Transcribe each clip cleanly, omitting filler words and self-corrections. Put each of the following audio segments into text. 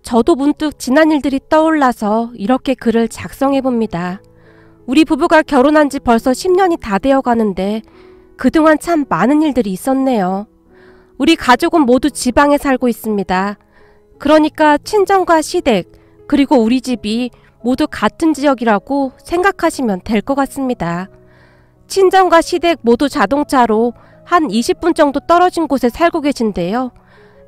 저도 문득 지난 일들이 떠올라서 이렇게 글을 작성해봅니다. 우리 부부가 결혼한 지 벌써 10년이 다 되어 가는데 그동안 참 많은 일들이 있었네요. 우리 가족은 모두 지방에 살고 있습니다. 그러니까 친정과 시댁 그리고 우리 집이 모두 같은 지역이라고 생각하시면 될 것 같습니다. 친정과 시댁 모두 자동차로 한 20분 정도 떨어진 곳에 살고 계신데요.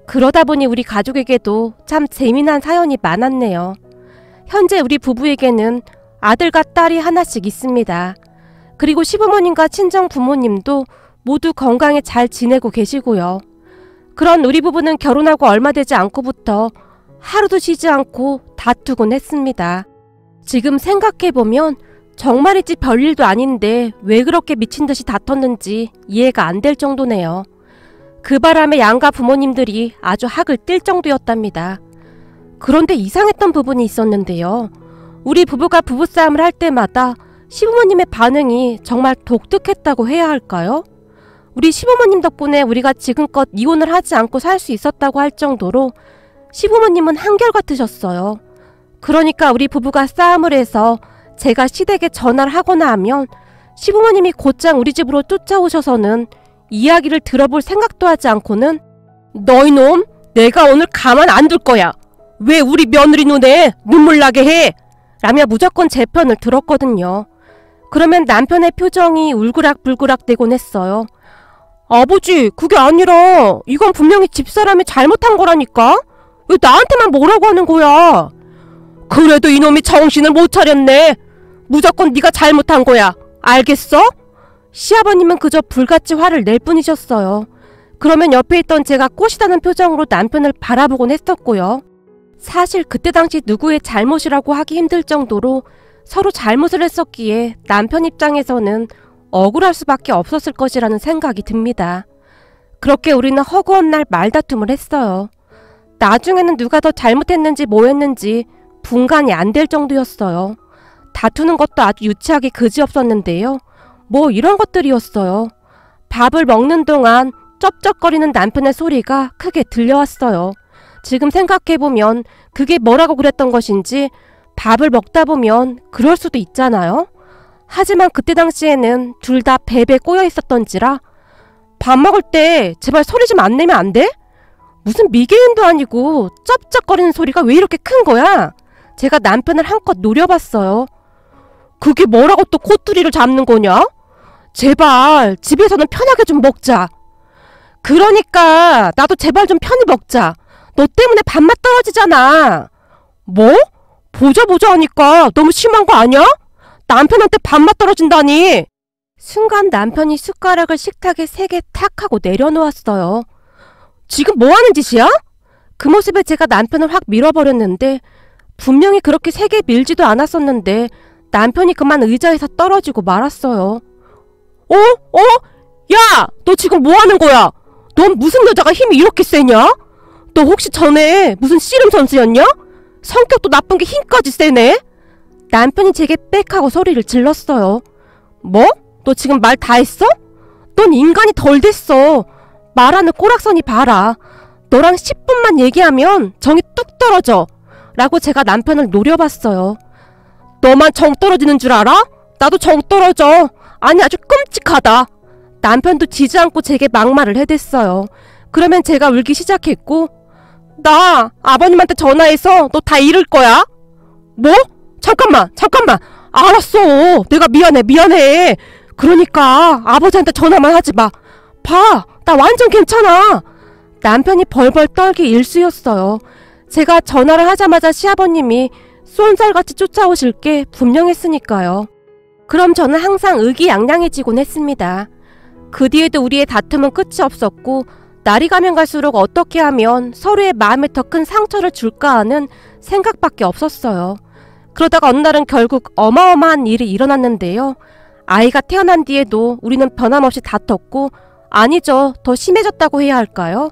그러다 보니 우리 가족에게도 참 재미난 사연이 많았네요. 현재 우리 부부에게는 아들과 딸이 하나씩 있습니다. 그리고 시부모님과 친정 부모님도 모두 건강에 잘 지내고 계시고요. 그런 우리 부부는 결혼하고 얼마 되지 않고부터 하루도 쉬지 않고 다투곤 했습니다. 지금 생각해보면 정말이지 별일도 아닌데 왜 그렇게 미친 듯이 다퉜는지 이해가 안 될 정도네요. 그 바람에 양가 부모님들이 아주 학을 띨 정도였답니다. 그런데 이상했던 부분이 있었는데요. 우리 부부가 부부싸움을 할 때마다 시부모님의 반응이 정말 독특했다고 해야 할까요? 우리 시부모님 덕분에 우리가 지금껏 이혼을 하지 않고 살 수 있었다고 할 정도로 시부모님은 한결같으셨어요. 그러니까 우리 부부가 싸움을 해서 제가 시댁에 전화를 하거나 하면 시부모님이 곧장 우리 집으로 쫓아오셔서는 이야기를 들어볼 생각도 하지 않고는 "너희 놈, 내가 오늘 가만 안 둘 거야. 왜 우리 며느리 눈에 눈물 나게 해?" 라며 무조건 제 편을 들었거든요. 그러면 남편의 표정이 울그락불그락 되곤 했어요. "아버지, 그게 아니라 이건 분명히 집사람이 잘못한 거라니까? 왜 나한테만 뭐라고 하는 거야?" "그래도 이놈이 정신을 못 차렸네. 무조건 네가 잘못한 거야. 알겠어?" 시아버님은 그저 불같이 화를 낼 뿐이셨어요. 그러면 옆에 있던 제가 꼬시다는 표정으로 남편을 바라보곤 했었고요. 사실 그때 당시 누구의 잘못이라고 하기 힘들 정도로 서로 잘못을 했었기에 남편 입장에서는 억울할 수밖에 없었을 것이라는 생각이 듭니다. 그렇게 우리는 허구한 날 말다툼을 했어요. 나중에는 누가 더 잘못했는지 뭐 했는지 분간이 안 될 정도였어요. 다투는 것도 아주 유치하게 그지없었는데요. 뭐 이런 것들이었어요. 밥을 먹는 동안 쩝쩝거리는 남편의 소리가 크게 들려왔어요. 지금 생각해보면 그게 뭐라고 그랬던 것인지 밥을 먹다 보면 그럴 수도 있잖아요. 하지만 그때 당시에는 둘 다 배에 꼬여 있었던지라 "밥 먹을 때 제발 소리 좀 안 내면 안 돼? 무슨 미개인도 아니고 쩝쩝거리는 소리가 왜 이렇게 큰 거야?" 제가 남편을 한껏 노려봤어요. "그게 뭐라고 또 콧뚜리를 잡는 거냐? 제발 집에서는 편하게 좀 먹자." "그러니까 나도 제발 좀 편히 먹자. 너 때문에 밥맛 떨어지잖아." "뭐? 보자 하니까 너무 심한 거 아니야? 남편한테 밥맛 떨어진다니." 순간 남편이 숟가락을 식탁에 3개 탁 하고 내려놓았어요. "지금 뭐 하는 짓이야?" 그 모습에 제가 남편을 확 밀어버렸는데 분명히 그렇게 3개 밀지도 않았었는데 남편이 그만 의자에서 떨어지고 말았어요. 야! 너 지금 뭐 하는 거야? 넌 무슨 여자가 힘이 이렇게 세냐? 너 혹시 전에 무슨 씨름 선수였냐? 성격도 나쁜 게 힘까지 세네?" 남편이 제게 빽 하고 소리를 질렀어요. "뭐? 너 지금 말 다 했어? 넌 인간이 덜 됐어. 말하는 꼬락선이 봐라. 너랑 10분만 얘기하면 정이 뚝 떨어져." 라고 제가 남편을 노려봤어요. "너만 정 떨어지는 줄 알아? 나도 정 떨어져. 아니 아주 끔찍하다." 남편도 지지 않고 제게 막말을 해댔어요. 그러면 제가 울기 시작했고 "나 아버님한테 전화해서 너 다 잃을 거야." "뭐? 잠깐만. 알았어. 내가 미안해. 그러니까 아버지한테 전화만 하지 마. 봐, 나 완전 괜찮아." 남편이 벌벌 떨기 일쑤였어요. 제가 전화를 하자마자 시아버님이 쏜살같이 쫓아오실 게 분명했으니까요. 그럼 저는 항상 의기양양해지곤 했습니다. 그 뒤에도 우리의 다툼은 끝이 없었고 날이 가면 갈수록 어떻게 하면 서로의 마음에 더 큰 상처를 줄까 하는 생각밖에 없었어요. 그러다가 어느 날은 결국 어마어마한 일이 일어났는데요. 아이가 태어난 뒤에도 우리는 변함없이 다퉜고, 아니죠, 더 심해졌다고 해야 할까요?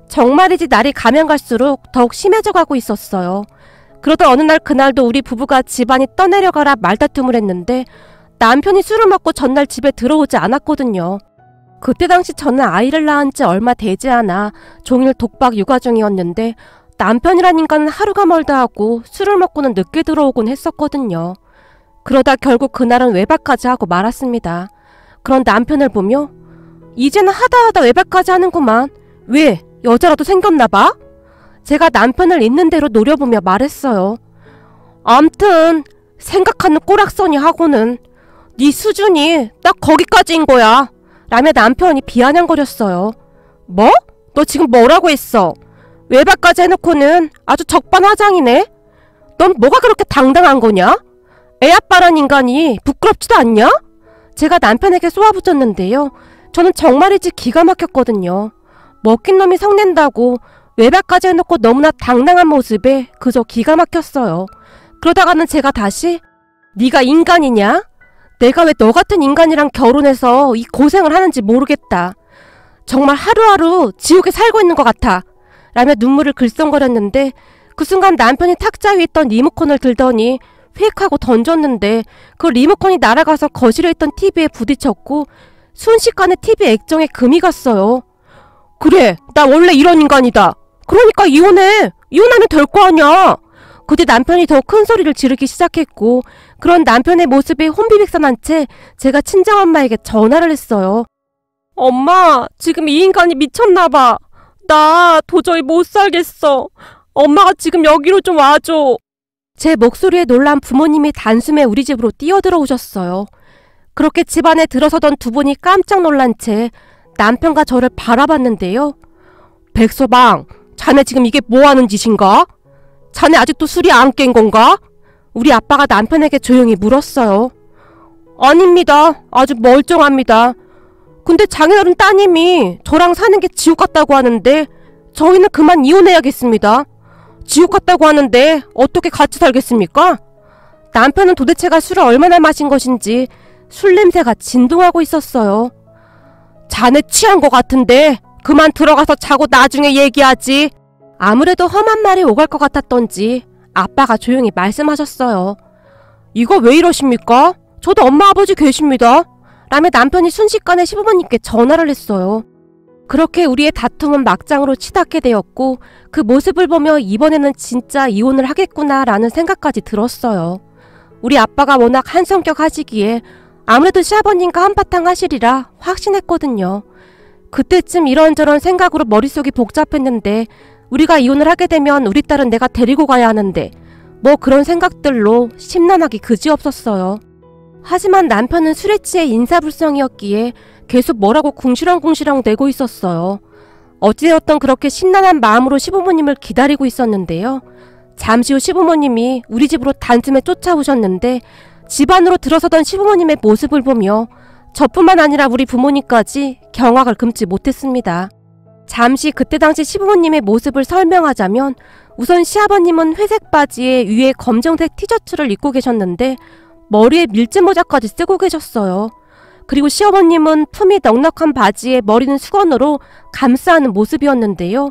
정말이지 날이 가면 갈수록 더욱 심해져 가고 있었어요. 그러다 어느 날 그날도 우리 부부가 집안이 떠내려가라 말다툼을 했는데 남편이 술을 먹고 전날 집에 들어오지 않았거든요. 그때 당시 저는 아이를 낳은 지 얼마 되지 않아 종일 독박 육아 중이었는데 남편이란 인간은 하루가 멀다 하고 술을 먹고는 늦게 들어오곤 했었거든요. 그러다 결국 그날은 외박까지 하고 말았습니다. 그런 남편을 보며 이제는 하다 외박까지 하는구만. 왜? 여자라도 생겼나 봐? 제가 남편을 있는 대로 노려보며 말했어요. 암튼 생각하는 꼬락서니 하고는 네 수준이 딱 거기까지인 거야 라며 남편이 비아냥거렸어요. 뭐? 너 지금 뭐라고 했어? 외박까지 해놓고는 아주 적반하장이네? 넌 뭐가 그렇게 당당한 거냐? 애아빠란 인간이 부끄럽지도 않냐? 제가 남편에게 쏘아붙였는데요. 저는 정말이지 기가 막혔거든요. 먹힌 놈이 성낸다고 외박까지 해놓고 너무나 당당한 모습에 그저 기가 막혔어요. 그러다가는 제가 다시 네가 인간이냐? 내가 왜 너 같은 인간이랑 결혼해서 이 고생을 하는지 모르겠다. 정말 하루하루 지옥에 살고 있는 것 같아 라며 눈물을 글썽거렸는데 그 순간 남편이 탁자 위에 있던 리모컨을 들더니 휙 하고 던졌는데 그 리모컨이 날아가서 거실에 있던 TV에 부딪혔고 순식간에 TV 액정에 금이 갔어요. 그래, 나 원래 이런 인간이다. 그러니까 이혼해. 이혼하면 될 거 아니야. 그뒤 남편이 더 큰 소리를 지르기 시작했고 그런 남편의 모습에 혼비백산한 채 제가 친정엄마에게 전화를 했어요. 엄마, 지금 이 인간이 미쳤나봐. 나 도저히 못 살겠어. 엄마가 지금 여기로 좀 와줘. 제 목소리에 놀란 부모님이 단숨에 우리 집으로 뛰어들어오셨어요. 그렇게 집안에 들어서던 두 분이 깜짝 놀란 채 남편과 저를 바라봤는데요. 백서방, 자네 지금 이게 뭐하는 짓인가? 자네 아직도 술이 안 깬 건가? 우리 아빠가 남편에게 조용히 물었어요. 아닙니다. 아주 멀쩡합니다. 근데 장인어른 따님이 저랑 사는 게 지옥 같다고 하는데 저희는 그만 이혼해야겠습니다. 지옥 같다고 하는데 어떻게 같이 살겠습니까? 남편은 도대체가 술을 얼마나 마신 것인지 술 냄새가 진동하고 있었어요. 자네 취한 것 같은데 그만 들어가서 자고 나중에 얘기하지. 아무래도 험한 말이 오갈 것 같았던지 아빠가 조용히 말씀하셨어요. 이거 왜 이러십니까? 저도 엄마 아버지 계십니다. 라며 남편이 순식간에 시부모님께 전화를 했어요. 그렇게 우리의 다툼은 막장으로 치닫게 되었고 그 모습을 보며 이번에는 진짜 이혼을 하겠구나 라는 생각까지 들었어요. 우리 아빠가 워낙 한성격 하시기에 아무래도 시아버님과 한바탕 하시리라 확신했거든요. 그때쯤 이런저런 생각으로 머릿속이 복잡했는데 우리가 이혼을 하게 되면 우리 딸은 내가 데리고 가야 하는데 뭐 그런 생각들로 심란하기 그지없었어요. 하지만 남편은 술에 취해 인사불성이었기에 계속 뭐라고 궁시렁궁시렁 대고 있었어요. 어찌되었던 그렇게 심란한 마음으로 시부모님을 기다리고 있었는데요. 잠시 후 시부모님이 우리 집으로 단숨에 쫓아오셨는데 집 안으로 들어서던 시부모님의 모습을 보며 저뿐만 아니라 우리 부모님까지 경악을 금치 못했습니다. 잠시 그때 당시 시부모님의 모습을 설명하자면 우선 시아버님은 회색 바지에 위에 검정색 티셔츠를 입고 계셨는데 머리에 밀짚모자까지 쓰고 계셨어요. 그리고 시어머님은 품이 넉넉한 바지에 머리는 수건으로 감싸는 모습이었는데요.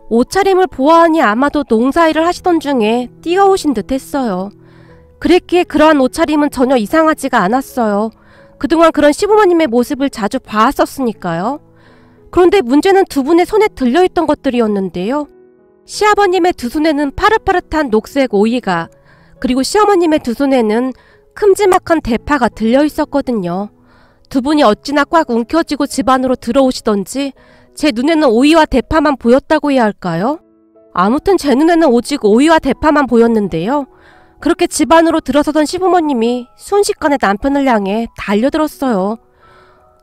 옷차림을 보아하니 아마도 농사일을 하시던 중에 뛰어오신 듯 했어요. 그랬기에 그러한 옷차림은 전혀 이상하지가 않았어요. 그동안 그런 시부모님의 모습을 자주 봐왔었으니까요. 그런데 문제는 두 분의 손에 들려있던 것들이었는데요. 시아버님의 두 손에는 파릇파릇한 녹색 오이가, 그리고 시어머님의 두 손에는 큼지막한 대파가 들려있었거든요. 두 분이 어찌나 꽉 움켜쥐고 집 안으로 들어오시던지 제 눈에는 오이와 대파만 보였다고 해야 할까요? 아무튼 제 눈에는 오직 오이와 대파만 보였는데요. 그렇게 집 안으로 들어서던 시부모님이 순식간에 남편을 향해 달려들었어요.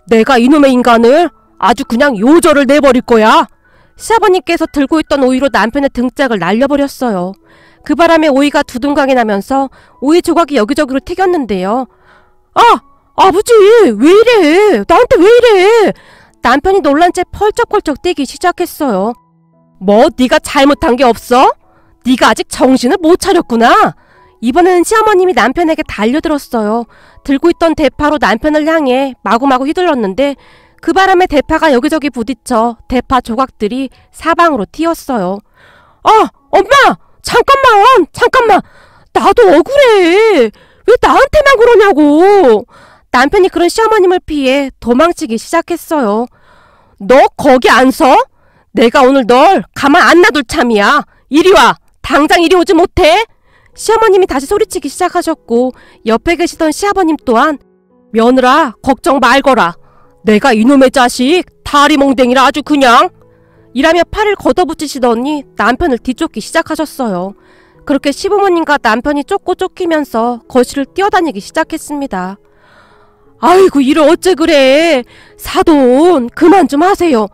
내가 이놈의 인간을 아주 그냥 요절을 내버릴 거야. 시아버님께서 들고 있던 오이로 남편의 등짝을 날려버렸어요. 그 바람에 오이가 두둥강이 나면서 오이 조각이 여기저기로 튀겼는데요. 아! 아버지! 왜 이래! 나한테 왜 이래! 남편이 놀란 채 펄쩍펄쩍 뛰기 시작했어요. 뭐 네가 잘못한 게 없어? 네가 아직 정신을 못 차렸구나. 이번에는 시어머님이 남편에게 달려들었어요. 들고 있던 대파로 남편을 향해 마구마구 휘둘렀는데 그 바람에 대파가 여기저기 부딪혀 대파 조각들이 사방으로 튀었어요. 아! 엄마! 잠깐만! 나도 억울해! 왜 나한테만 그러냐고! 남편이 그런 시어머님을 피해 도망치기 시작했어요. 너 거기 안 서? 내가 오늘 널 가만 안 놔둘 참이야. 이리 와! 당장 이리 오지 못해? 시어머님이 다시 소리치기 시작하셨고 옆에 계시던 시아버님 또한 며느라 걱정 말거라. 내가 이놈의 자식 다리몽댕이라 아주 그냥 이라며 팔을 걷어붙이시더니 남편을 뒤쫓기 시작하셨어요. 그렇게 시부모님과 남편이 쫓고 쫓기면서 거실을 뛰어다니기 시작했습니다. 아이고 이를 어째 그래. 사돈 그만 좀 하세요.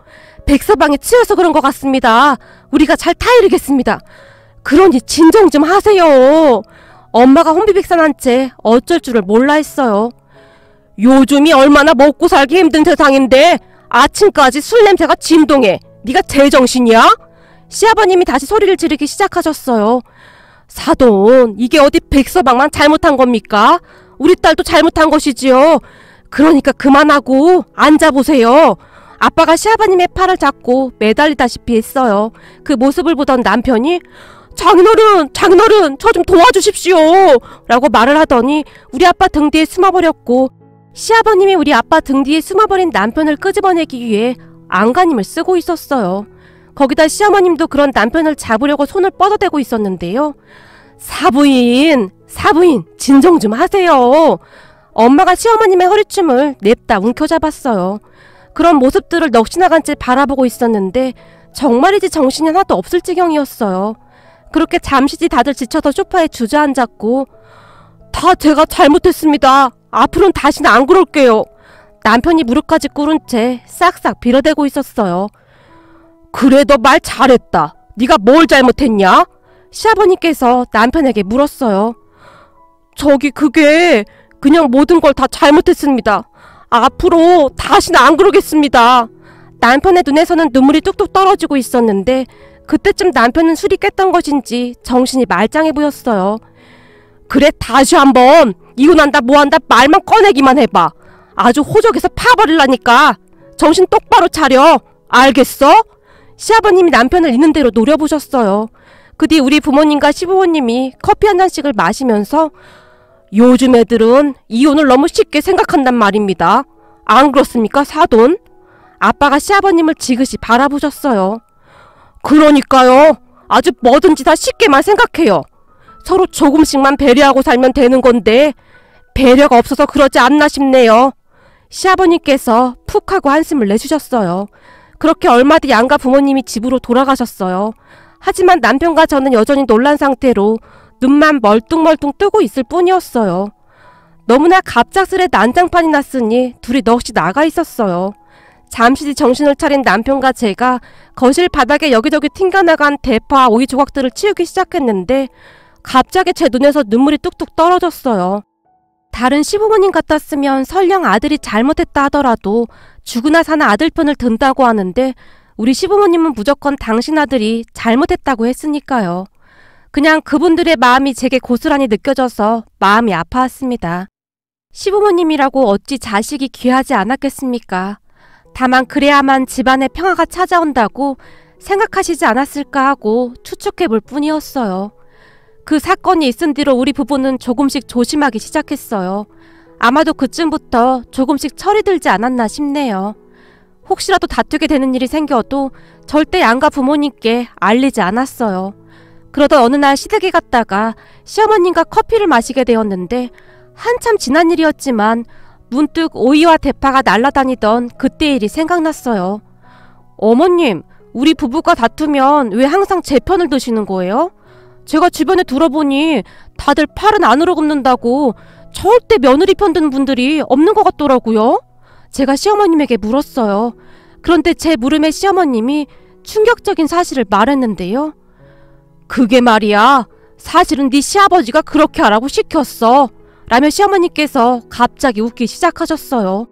백서방에 치여서 그런 것 같습니다. 우리가 잘 타이르겠습니다. 그러니 진정 좀 하세요. 엄마가 혼비백산한 채 어쩔 줄을 몰라 했어요. 요즘이 얼마나 먹고 살기 힘든 세상인데 아침까지 술 냄새가 진동해. 네가 제정신이야? 시아버님이 다시 소리를 지르기 시작하셨어요. 사돈 이게 어디 백서방만 잘못한 겁니까? 우리 딸도 잘못한 것이지요. 그러니까 그만하고 앉아보세요. 아빠가 시아버님의 팔을 잡고 매달리다시피 했어요. 그 모습을 보던 남편이 장인어른 저 좀 도와주십시오 라고 말을 하더니 우리 아빠 등 뒤에 숨어버렸고 시아버님이 우리 아빠 등 뒤에 숨어버린 남편을 끄집어내기 위해 안간힘을 쓰고 있었어요. 거기다 시어머님도 그런 남편을 잡으려고 손을 뻗어대고 있었는데요. 사부인 진정 좀 하세요. 엄마가 시어머님의 허리춤을 냅다 움켜잡았어요. 그런 모습들을 넋이나간 채 바라보고 있었는데 정말이지 정신이 하나도 없을 지경이었어요. 그렇게 잠시지 다들 지쳐서 소파에 주저앉았고 다 제가 잘못했습니다. 앞으로는 다시는 안 그럴게요. 남편이 무릎까지 꿇은 채 싹싹 빌어대고 있었어요. 그래 너 말 잘했다. 네가 뭘 잘못했냐? 시아버님께서 남편에게 물었어요. 저기 그게 그냥 모든 걸 다 잘못했습니다. 앞으로 다시는 안 그러겠습니다. 남편의 눈에서는 눈물이 뚝뚝 떨어지고 있었는데 그때쯤 남편은 술이 깼던 것인지 정신이 말짱해 보였어요. 그래 다시 한번 이혼한다 뭐한다 말만 꺼내기만 해봐. 아주 호적에서 파버릴라니까. 정신 똑바로 차려. 알겠어? 시아버님이 남편을 있는 대로 노려보셨어요. 그 뒤 우리 부모님과 시부모님이 커피 한 잔씩을 마시면서 요즘 애들은 이혼을 너무 쉽게 생각한단 말입니다. 안 그렇습니까 사돈? 아빠가 시아버님을 지그시 바라보셨어요. 그러니까요. 아주 뭐든지 다 쉽게만 생각해요. 서로 조금씩만 배려하고 살면 되는 건데 배려가 없어서 그러지 않나 싶네요. 시아버님께서 푹 하고 한숨을 내쉬셨어요. 그렇게 얼마 뒤 양가 부모님이 집으로 돌아가셨어요. 하지만 남편과 저는 여전히 놀란 상태로 눈만 멀뚱멀뚱 뜨고 있을 뿐이었어요. 너무나 갑작스레 난장판이 났으니 둘이 넋이 나가 있었어요. 잠시 뒤 정신을 차린 남편과 제가 거실 바닥에 여기저기 튕겨나간 대파, 오이 조각들을 치우기 시작했는데 갑자기 제 눈에서 눈물이 뚝뚝 떨어졌어요. 다른 시부모님 같았으면 설령 아들이 잘못했다 하더라도 죽으나 사나 아들 편을 든다고 하는데 우리 시부모님은 무조건 당신 아들이 잘못했다고 했으니까요. 그냥 그분들의 마음이 제게 고스란히 느껴져서 마음이 아파왔습니다. 시부모님이라고 어찌 자식이 귀하지 않았겠습니까? 다만 그래야만 집안에 평화가 찾아온다고 생각하시지 않았을까 하고 추측해볼 뿐이었어요. 그 사건이 있은 뒤로 우리 부부는 조금씩 조심하기 시작했어요. 아마도 그쯤부터 조금씩 철이 들지 않았나 싶네요. 혹시라도 다투게 되는 일이 생겨도 절대 양가 부모님께 알리지 않았어요. 그러던 어느 날 시댁에 갔다가 시어머님과 커피를 마시게 되었는데 한참 지난 일이었지만 문득 오이와 대파가 날아다니던 그때 일이 생각났어요. 어머님, 우리 부부가 다투면 왜 항상 제 편을 드시는 거예요? 제가 주변에 들어보니 다들 팔은 안으로 굽는다고 절대 며느리 편 드는 분들이 없는 것 같더라고요. 제가 시어머님에게 물었어요. 그런데 제 물음에 시어머님이 충격적인 사실을 말했는데요. 그게 말이야, 사실은 네 시아버지가 그렇게 하라고 시켰어. 라며 시어머니께서 갑자기 웃기 시작하셨어요.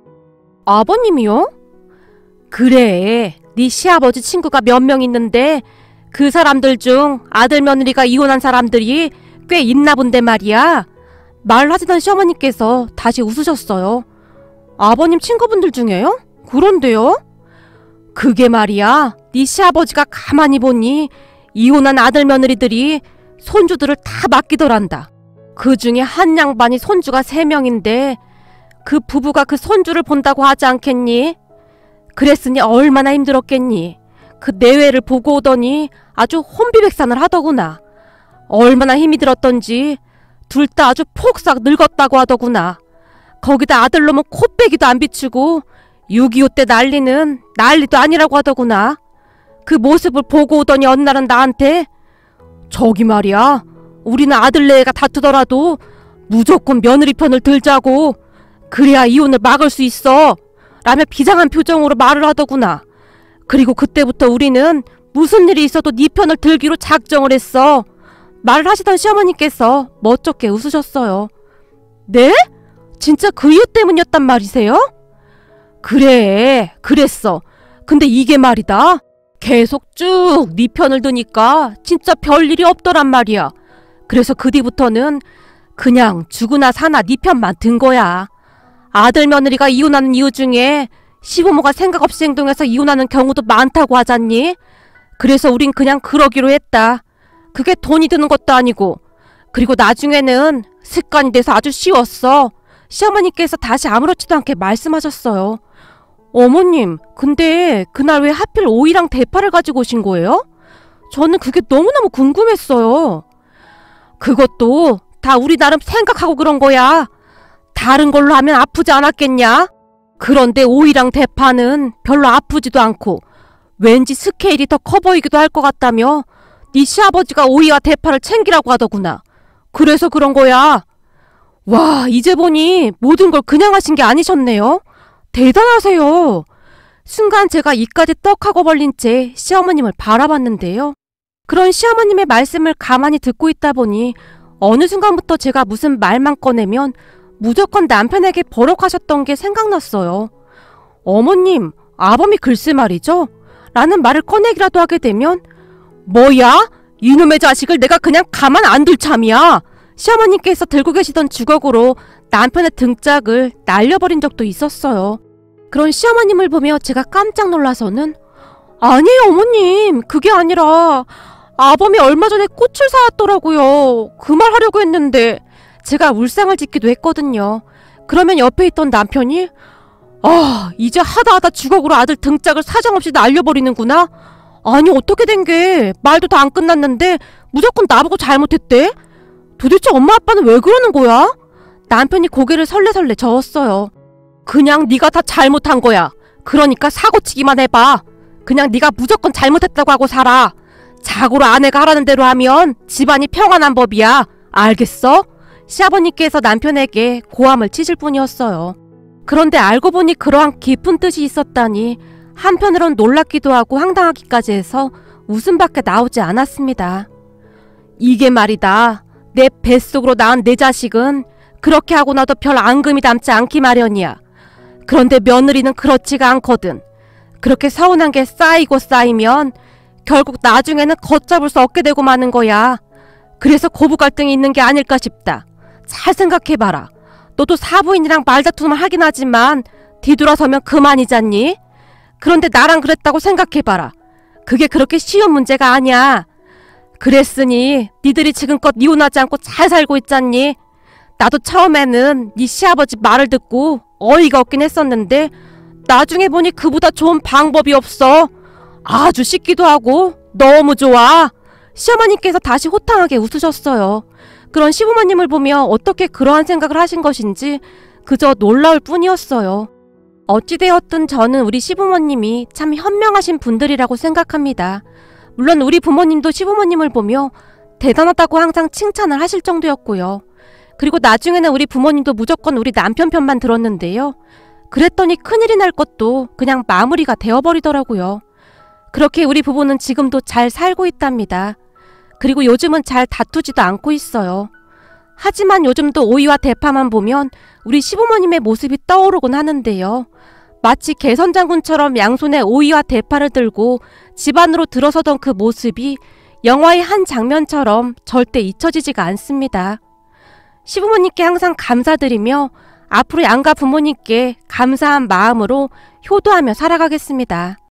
아버님이요? 그래, 네 시아버지 친구가 몇 명 있는데 그 사람들 중 아들 며느리가 이혼한 사람들이 꽤 있나 본데 말이야. 말하시던 시어머니께서 다시 웃으셨어요. 아버님 친구분들 중에요? 그런데요? 그게 말이야, 네 시아버지가 가만히 보니 이혼한 아들 며느리들이 손주들을 다 맡기더란다. 그 중에 한 양반이 손주가 3명인데 그 부부가 그 손주를 본다고 하지 않겠니? 그랬으니 얼마나 힘들었겠니? 그 내외를 보고 오더니 아주 혼비백산을 하더구나. 얼마나 힘이 들었던지 둘 다 아주 폭삭 늙었다고 하더구나. 거기다 아들놈은 코빼기도 안 비추고 6.25 때 난리는 난리도 아니라고 하더구나. 그 모습을 보고 오더니 어느 날은 나한테 저기 말이야, 우리는 아들내가 다투더라도 무조건 며느리 편을 들자고, 그래야 이혼을 막을 수 있어 라며 비장한 표정으로 말을 하더구나. 그리고 그때부터 우리는 무슨 일이 있어도 네 편을 들기로 작정을 했어. 말을 하시던 시어머니께서 멋쩍게 웃으셨어요. 네? 진짜 그 이유 때문이었단 말이세요? 그래, 그랬어. 근데 이게 말이다, 계속 쭉 네 편을 드니까 진짜 별일이 없더란 말이야. 그래서 그 뒤부터는 그냥 죽으나 사나 네 편만 든 거야. 아들 며느리가 이혼하는 이유 중에 시부모가 생각 없이 행동해서 이혼하는 경우도 많다고 하잖니. 그래서 우린 그냥 그러기로 했다. 그게 돈이 드는 것도 아니고. 그리고 나중에는 습관이 돼서 아주 쉬웠어. 시어머니께서 다시 아무렇지도 않게 말씀하셨어요. 어머님, 근데 그날 왜 하필 오이랑 대파를 가지고 오신 거예요? 저는 그게 너무너무 궁금했어요. 그것도 다 우리 나름 생각하고 그런 거야. 다른 걸로 하면 아프지 않았겠냐? 그런데 오이랑 대파는 별로 아프지도 않고 왠지 스케일이 더 커 보이기도 할 것 같다며 네 시아버지가 오이와 대파를 챙기라고 하더구나. 그래서 그런 거야. 와, 이제 보니 모든 걸 그냥 하신 게 아니셨네요. 대단하세요. 순간 제가 입까지 떡하고 벌린 채 시어머님을 바라봤는데요. 그런 시어머님의 말씀을 가만히 듣고 있다 보니 어느 순간부터 제가 무슨 말만 꺼내면 무조건 남편에게 버럭하셨던 게 생각났어요. 어머님, 아범이 글쎄 말이죠? 라는 말을 꺼내기라도 하게 되면 뭐야? 이놈의 자식을 내가 그냥 가만 안 둘 참이야. 시어머님께서 들고 계시던 주걱으로 남편의 등짝을 날려버린 적도 있었어요. 그런 시어머님을 보며 제가 깜짝 놀라서는 아니에요 어머님, 그게 아니라 아범이 얼마 전에 꽃을 사왔더라고요. 그 말 하려고 했는데 제가 울상을 짓기도 했거든요. 그러면 옆에 있던 남편이 이제 하다 주걱으로 아들 등짝을 사정없이 날려버리는구나. 아니 어떻게 된 게 말도 다 안 끝났는데 무조건 나보고 잘못했대? 도대체 엄마 아빠는 왜 그러는 거야? 남편이 고개를 설레설레 저었어요. 그냥 네가 다 잘못한 거야. 그러니까 사고치기만 해봐. 그냥 네가 무조건 잘못했다고 하고 살아. 자고로 아내가 하라는 대로 하면 집안이 평안한 법이야. 알겠어? 시아버님께서 남편에게 고함을 치실 뿐이었어요. 그런데 알고 보니 그러한 깊은 뜻이 있었다니 한편으론 놀랍기도 하고 황당하기까지 해서 웃음밖에 나오지 않았습니다. 이게 말이다, 내 뱃속으로 낳은 내 자식은 그렇게 하고 나도 별 앙금이 남지 않기 마련이야. 그런데 며느리는 그렇지가 않거든. 그렇게 서운한 게 쌓이고 쌓이면 결국 나중에는 걷잡을 수 없게 되고 마는 거야. 그래서 고부 갈등이 있는 게 아닐까 싶다. 잘 생각해봐라. 너도 사부인이랑 말다툼을 하긴 하지만 뒤돌아서면 그만이잖니? 그런데 나랑 그랬다고 생각해봐라. 그게 그렇게 쉬운 문제가 아니야. 그랬으니 니들이 지금껏 이혼하지 않고 잘 살고 있잖니? 나도 처음에는 네 시아버지 말을 듣고 어이가 없긴 했었는데 나중에 보니 그보다 좋은 방법이 없어. 아주 쉽기도 하고 너무 좋아. 시어머님께서 다시 호탕하게 웃으셨어요. 그런 시부모님을 보며 어떻게 그러한 생각을 하신 것인지 그저 놀라울 뿐이었어요. 어찌되었든 저는 우리 시부모님이 참 현명하신 분들이라고 생각합니다. 물론 우리 부모님도 시부모님을 보며 대단하다고 항상 칭찬을 하실 정도였고요. 그리고 나중에는 우리 부모님도 무조건 우리 남편 편만 들었는데요. 그랬더니 큰일이 날 것도 그냥 마무리가 되어버리더라고요. 그렇게 우리 부부는 지금도 잘 살고 있답니다. 그리고 요즘은 잘 다투지도 않고 있어요. 하지만 요즘도 오이와 대파만 보면 우리 시부모님의 모습이 떠오르곤 하는데요. 마치 개선장군처럼 양손에 오이와 대파를 들고 집 안으로 들어서던 그 모습이 영화의 한 장면처럼 절대 잊혀지지가 않습니다. 시부모님께 항상 감사드리며 앞으로 양가 부모님께 감사한 마음으로 효도하며 살아가겠습니다.